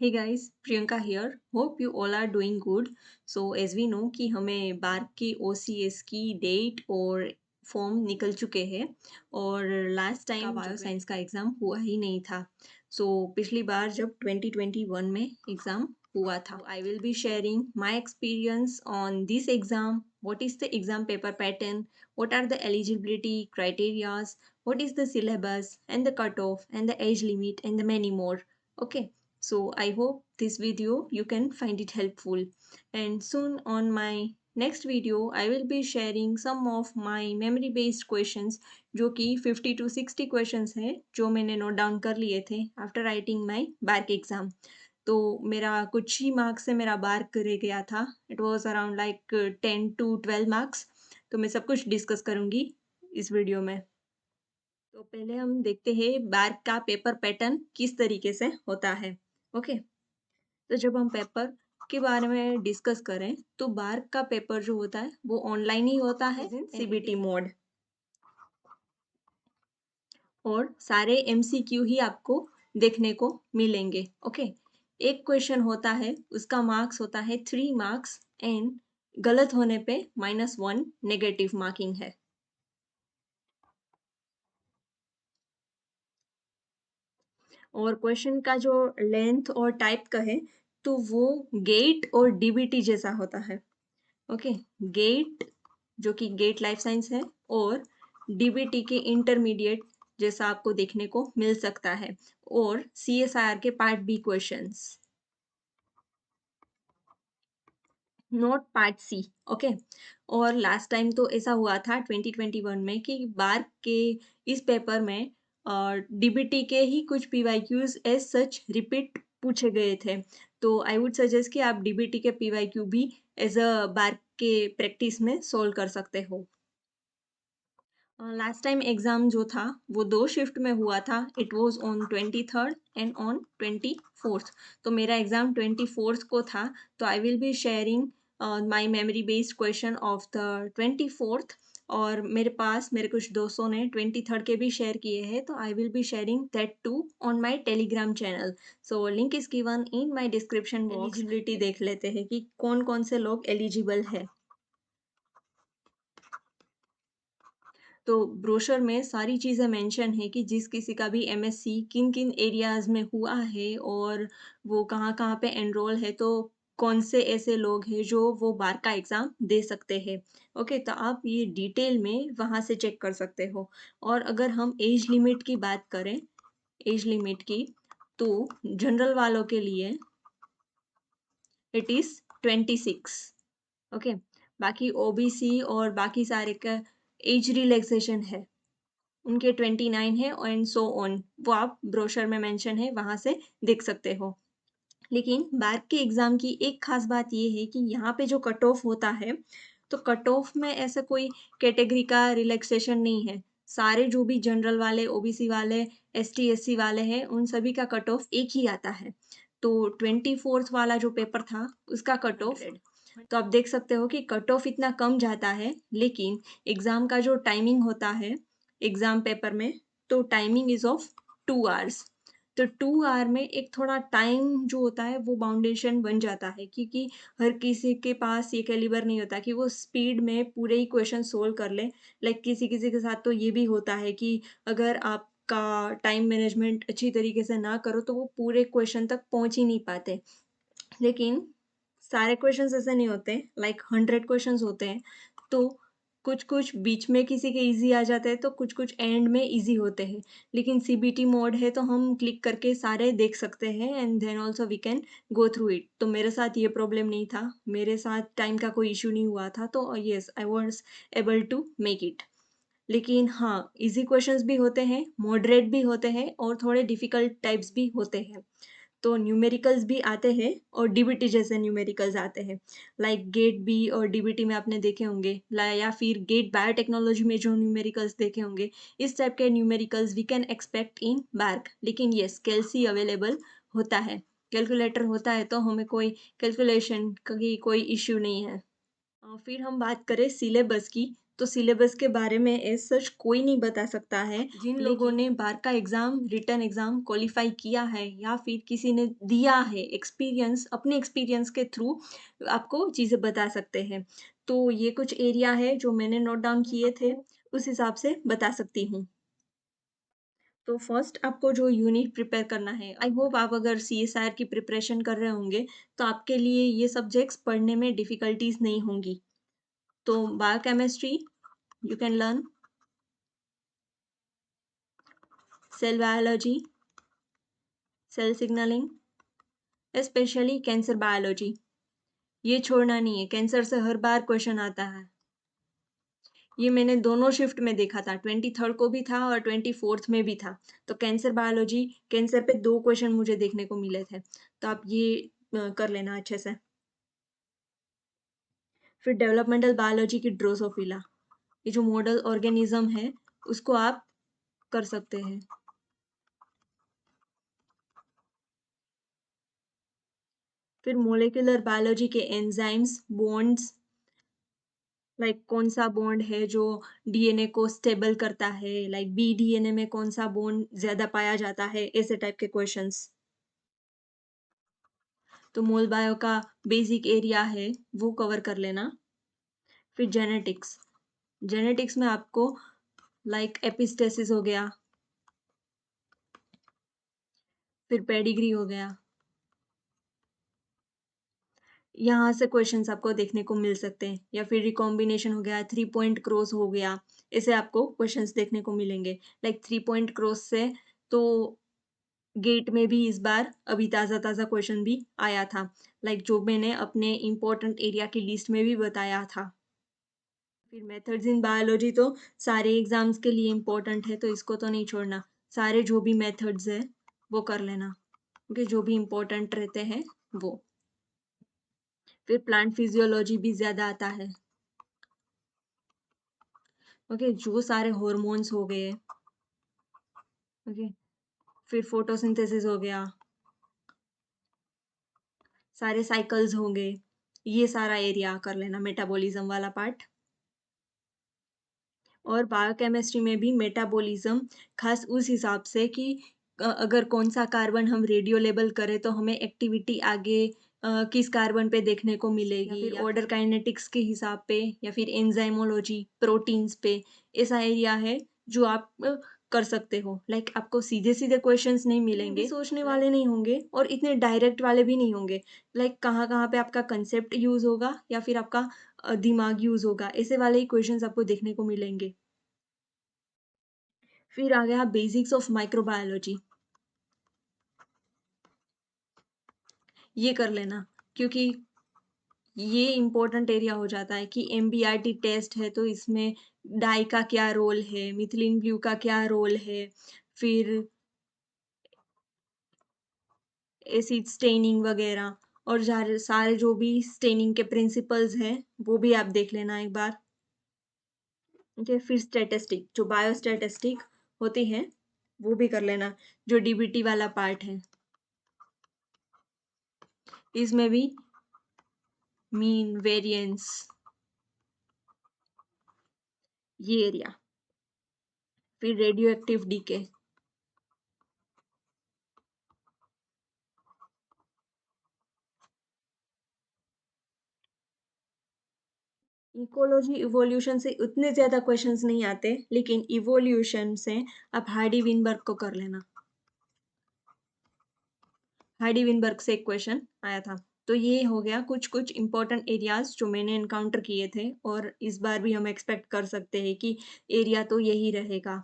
Hey guys, Priyanka here. Hope you all are doing good. So as we know कि हमें बार की OCS की date और फॉर्म निकल चुके हैं और लास्ट टाइम बायो साइंस का एग्ज़ाम हुआ ही नहीं था. सो पिछली बार जब 2021 में एग्ज़ाम हुआ था, आई will be sharing my experience on this exam. What is the exam paper pattern? What are the eligibility criterias? What is the syllabus and the cutoff and the age limit and the many more? Okay. So I hope this video you can find it helpful, and soon on my next video I will be sharing some of my memory based questions जो कि 50 to 60 questions हैं जो मैंने note down कर लिए थे after writing my BARC exam. तो मेरा कुछ ही मार्क्स से मेरा बार्क रह गया था. It was around like 10 to 12 marks. तो मैं सब कुछ डिस्कस करूँगी इस वीडियो में. तो पहले हम देखते हैं बार्क का पेपर पैटर्न किस तरीके से होता है. ओके. तो जब हम पेपर के बारे में डिस्कस करें तो बार्क का पेपर जो होता है वो ऑनलाइन ही होता है CBT मोड, और सारे MCQ ही आपको देखने को मिलेंगे. ओके. एक क्वेश्चन होता है, उसका मार्क्स होता है 3 मार्क्स एंड गलत होने पे -1 नेगेटिव मार्किंग है. और क्वेश्चन का जो लेंथ और टाइप का है तो वो गेट और DBT जैसा होता है. ओके. गेट जो कि गेट लाइफ साइंस है और DBT के इंटरमीडिएट जैसा आपको देखने को मिल सकता है, और CSIR के part B questions, not part C. Okay. और लास्ट टाइम तो ऐसा हुआ था 2021 में कि बार के इस पेपर में DBT के ही कुछ PYQs एज सच रिपीट पूछे गए थे. तो आई वुड सजेस्ट कि आप DBT के PYQ भी एज अ बार के प्रैक्टिस में सोल्व कर सकते हो. लास्ट टाइम एग्ज़ाम जो था वो 2 शिफ्ट में हुआ था. It was on 23rd and on 24th. तो मेरा एग्ज़ाम 24th को था. तो I will be sharing my memory based question of the 24th. और मेरे कुछ दोस्तों ने 23rd के भी शेयर किए हैं, तो I will be sharing that too on my Telegram channel. So link is given in my description box. Eligibility देख लेते हैं कि कौन-कौन से लोग एलिजिबल है. तो ब्रोशर में सारी चीज़ें मेंशन है कि जिस किसी का भी MSc किन-किन एरियाज़ में हुआ है और वो कहाँ-कहाँ पे एनरोल है, तो कौन से ऐसे लोग हैं जो वो बार का एग्ज़ाम दे सकते हैं. ओके, तो आप ये डिटेल में वहाँ से चेक कर सकते हो. और अगर हम एज लिमिट की बात करें, एज लिमिट की, तो जनरल वालों के लिए इट इज़ 26. ओके. बाकी OBC और बाकी सारे का एज रिलैक्सेशन है, उनके 29 है एंड सो ऑन. वो आप ब्रोशर में मेंशन है, वहाँ से देख सकते हो. लेकिन बार के एग्ज़ाम की एक ख़ास बात ये है कि यहाँ पे जो कट ऑफ होता है, तो कट ऑफ में ऐसा कोई कैटेगरी का रिलैक्सेशन नहीं है. सारे जो भी जनरल वाले, OBC वाले, ST SC वाले हैं, उन सभी का कट ऑफ एक ही आता है. तो 24th वाला जो पेपर था उसका कट ऑफ, तो आप देख सकते हो कि कट ऑफ इतना कम जाता है, लेकिन एग्ज़ाम का जो टाइमिंग होता है एग्ज़ाम पेपर में, तो टाइमिंग इज़ ऑफ 2 आवर्स. तो 2 आवर में एक थोड़ा टाइम जो होता है वो बाउंडेशन बन जाता है, क्योंकि हर किसी के पास ये कैलिबर नहीं होता कि वो स्पीड में पूरे ही क्वेश्चन सोल्व कर ले. लाइक किसी-किसी के साथ तो ये भी होता है कि अगर आपका टाइम मैनेजमेंट अच्छी तरीके से ना करो तो वो पूरे क्वेश्चन तक पहुँच ही नहीं पाते. लेकिन सारे क्वेश्चंस ऐसे नहीं होते, लाइक 100 क्वेश्चंस होते हैं, तो कुछ-कुछ बीच में किसी के ईज़ी आ जाते हैं, तो कुछ-कुछ एंड में ईज़ी होते हैं. लेकिन CBT मोड है तो हम क्लिक करके सारे देख सकते हैं and then also we can go through it. तो मेरे साथ ये प्रॉब्लम नहीं था, मेरे साथ टाइम का कोई इश्यू नहीं हुआ था, तो yes I was able to make it. लेकिन हाँ, ईज़ी क्वेश्चंस भी होते हैं, मॉडरेट भी होते हैं और थोड़े डिफ़िकल्ट टाइप्स भी होते हैं. तो न्यूमेरिकल्स भी आते हैं और DBT जैसे न्यूमेरिकल्स आते हैं, लाइक गेट बी और DBT में आपने देखे होंगे, या फिर गेट बायोटेक्नोलॉजी में जो न्यूमेरिकल्स देखे होंगे, इस टाइप के numericals we can expect in BARC. लेकिन येस, कैलसी अवेलेबल होता है, कैलकुलेटर होता है, तो हमें कोई कैलकुलेशन की कोई इश्यू नहीं है. फिर हम बात करें सिलेबस की, तो सिलेबस के बारे में एज़ सच कोई नहीं बता सकता है। जिन लोगों ने बार का एग्ज़ाम, रिटन एग्ज़ाम क्वालिफ़ाई किया है या फिर किसी ने दिया है, एक्सपीरियंस अपने एक्सपीरियंस के थ्रू आपको चीज़ें बता सकते हैं। तो ये कुछ एरिया है जो मैंने नोट डाउन किए थे, उस हिसाब से बता सकती हूँ। तो फर्स्ट आपको जो यूनिट प्रिपेयर करना है, आई होप आप अगर सीएसआईआर की प्रिपरेशन कर रहे होंगे, तो आपके लिए ये सब्जेक्ट्स पढ़ने में डिफ़िकल्टीज़ नहीं होंगी। तो biochemistry you can learn, cell biology, cell signalling, specially cancer biology. ये छोड़ना नहीं है, कैंसर से हर बार क्वेश्चन आता है। ये मैंने दोनों शिफ्ट में देखा था, 23rd को भी था और 24th में भी था। तो कैंसर बायोलॉजी, कैंसर पे 2 क्वेश्चन मुझे देखने को मिले थे। तो आप ये कर लेना अच्छे से। फिर डेवलपमेंटल बायोलॉजी की ड्रोसोफिला, ये जो मॉडल ऑर्गेनिज्म है, उसको आप कर सकते हैं। फिर मॉलिक्यूलर बायोलॉजी के एंजाइम्स, बॉन्ड्स, लाइक कौन सा बॉन्ड है जो डीएनए को स्टेबल करता है, लाइक बी डीएनए में कौन सा बॉन्ड ज़्यादा पाया जाता है, ऐसे टाइप के क्वेश्चंस। तो मोल बायो का बेसिक एरिया है, वो कवर कर लेना। फिर जेनेटिक्स, जेनेटिक्स में आपको लाइक एपिस्टेसिस हो गया, फिर पेडिग्री हो गया, यहाँ से क्वेश्चंस आपको देखने को मिल सकते हैं, या फिर रिकॉम्बिनेशन हो गया, 3 पॉइंट क्रॉस हो गया, ऐसे आपको क्वेश्चंस देखने को मिलेंगे। लाइक 3 पॉइंट क्रॉस से तो गेट में भी इस बार अभी ताज़ा-ताज़ा क्वेश्चन भी आया था, लाइक जो मैंने अपने इम्पोर्टेंट एरिया की लिस्ट में भी बताया था। फिर मेथड्स इन बायोलॉजी तो सारे एग्ज़ाम्स के लिए इम्पोर्टेंट है, तो इसको तो नहीं छोड़ना। सारे जो भी मेथड्स हैं, वो कर लेना, ओके, जो भी इम्पोर्टेंट रहते हैं, वो। फिर प्लांट फिजियोलॉजी भी ज़्यादा आता है, ओके, जो सारे हॉर्मोन्स हो गए, ओके, फिर फोटोसिंथेसिस हो गया, सारे साइकिल्स होंगे, ये सारा एरिया कर लेना, मेटाबॉलिज्म वाला पार्ट। और बायोकेमिस्ट्री में भी मेटाबॉलिज्म खास उस हिसाब से कि अगर कौन सा कार्बन हम रेडियो लेबल करें तो हमें एक्टिविटी आगे किस कार्बन पे देखने को मिलेगी, या फिर ऑर्डर काइनेटिक्स के हिसाब पे, या फिर एंजाइमोलॉजी प्रोटीन्स पे, ऐसा एरिया है जो आप कर सकते हो। लाइक आपको सीधे सीधे क्वेश्चंस नहीं मिलेंगे, सोचने वाले नहीं होंगे और इतने डायरेक्ट वाले भी नहीं होंगे। लाइक कहाँ कहाँ पे आपका कंसेप्ट यूज होगा या फिर आपका दिमाग यूज होगा, ऐसे वाले ही क्वेश्चंस आपको देखने को मिलेंगे। फिर आ गया बेसिक्स ऑफ माइक्रोबायोलॉजी, ये कर लेना, क्योंकि ये इम्पोर्टेंट एरिया हो जाता है कि एमबीआरटी टेस्ट है तो इसमें डाई का क्या रोल है, मिथिलीन ब्लू का क्या रोल है, फिर एसिड स्टेनिंग वगैरह, और सारे जो भी स्टेनिंग के प्रिंसिपल्स हैं वो भी आप देख लेना एक बार। ठीक है, फिर स्टैटिस्टिक, जो बायोस्टैटिस्टिक होती है वो भी कर लेना, जो डीबीटी वाला पार्ट है, इसमें भी मीन वेरिएंस, ये एरिया। फिर radio active decay, ecology evolution से उतने ज़्यादा क्वेश्चंस नहीं आते, लेकिन इवोल्यूशन से आप हार्डी विनबर्ग को कर लेना। हार्डी विनबर्ग से एक क्वेश्चन आया था। तो ये हो गया कुछ कुछ इंपॉर्टेंट एरियाज जो मैंने एनकाउंटर किए थे, और इस बार भी हम एक्सपेक्ट कर सकते हैं कि एरिया तो यही रहेगा।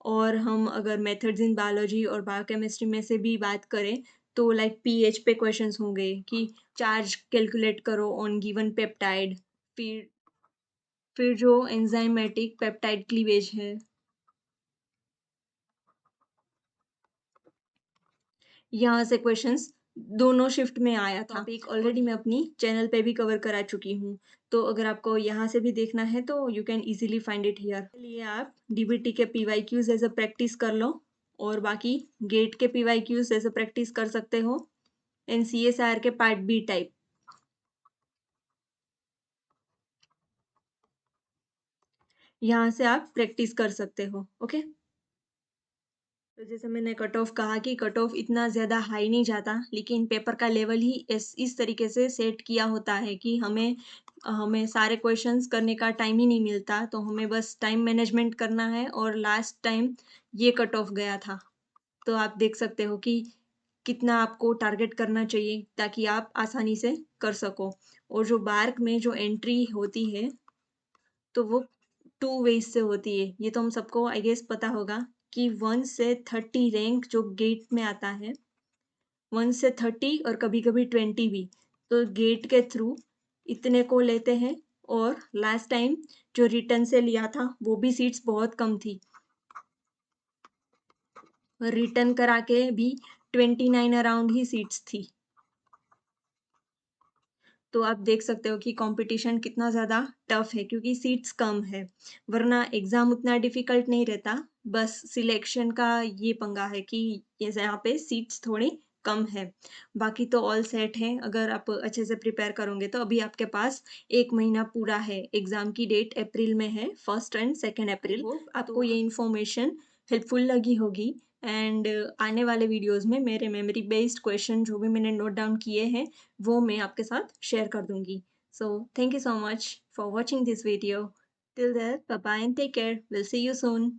और हम अगर मेथड्स इन बायोलॉजी और बायोकेमिस्ट्री में से भी बात करें, तो लाइक पीएच पे क्वेश्चंस होंगे कि चार्ज कैलकुलेट करो ऑन गिवन पेप्टाइड, फिर जो एंजाइमेटिक पेप्टाइड क्लीवेज है, यहाँ से क्वेश्चंस दोनों शिफ्ट में आया था। टॉपिक ऑलरेडी मैं अपनी चैनल पे भी कवर करा चुकी हूँ, तो अगर आपको यहाँ से भी देखना है तो you can easily find it here. लिए आप डीबीटी के पीवाईक्यूज एज अ प्रैक्टिस कर लो, और बाकी गेट के पीवाईक्यूज एज अ प्रैक्टिस कर सकते हो, एनसीएसआर के पार्ट बी टाइप। यहाँ से आप प्रैक्टिस कर सकते हो, ओके? तो जैसे मैंने कट ऑफ कहा कि कट ऑफ इतना ज़्यादा हाई नहीं जाता, लेकिन पेपर का लेवल ही इस तरीके से सेट किया होता है कि हमें सारे क्वेश्चंस करने का टाइम ही नहीं मिलता, तो हमें बस टाइम मैनेजमेंट करना है और लास्ट टाइम ये कट ऑफ गया था। तो आप देख सकते हो कि कितना आपको टारगेट करना चाहिए ताकि आप आसानी से कर सको। और जो बार्क में जो एंट्री होती है, तो वो 2 वेज़ से होती है। ये तो हम सबको आई गेस पता होगा कि 1 से 30 रैंक जो गेट में आता है, 1 से 30 और कभी-कभी 20 भी। तो गेट के थ्रू इतने को लेते हैं और लास्ट टाइम जो रिटर्न से लिया था, वो भी सीट्स बहुत कम थी। रिटर्न करा के भी 29 अराउंड ही सीट्स थी। तो आप देख सकते हो कि कंपटीशन कितना ज़्यादा टफ है क्योंकि सीट्स कम है। वरना एग्ज़ाम उतना डिफ़िकल्ट नहीं रहता, बस सिलेक्शन का ये पंगा है कि ये यहाँ पे सीट्स थोड़ी कम है। बाकी तो ऑल सेट है, अगर आप अच्छे से प्रिपेयर करोगे तो अभी आपके पास 1 महीना पूरा है। एग्ज़ाम की डेट अप्रैल में है, 1 एंड 2 अप्रैल। होप आपको ये इन्फॉर्मेशन हेल्पफुल लगी होगी एंड आने वाले वीडियोज़ में मेरे मेमोरी बेस्ड क्वेश्चन जो भी मैंने नोट डाउन किए हैं, वो मैं आपके साथ शेयर कर दूँगी। So, thank you so much for watching this video. Till then, bye bye and take care. We'll see you soon.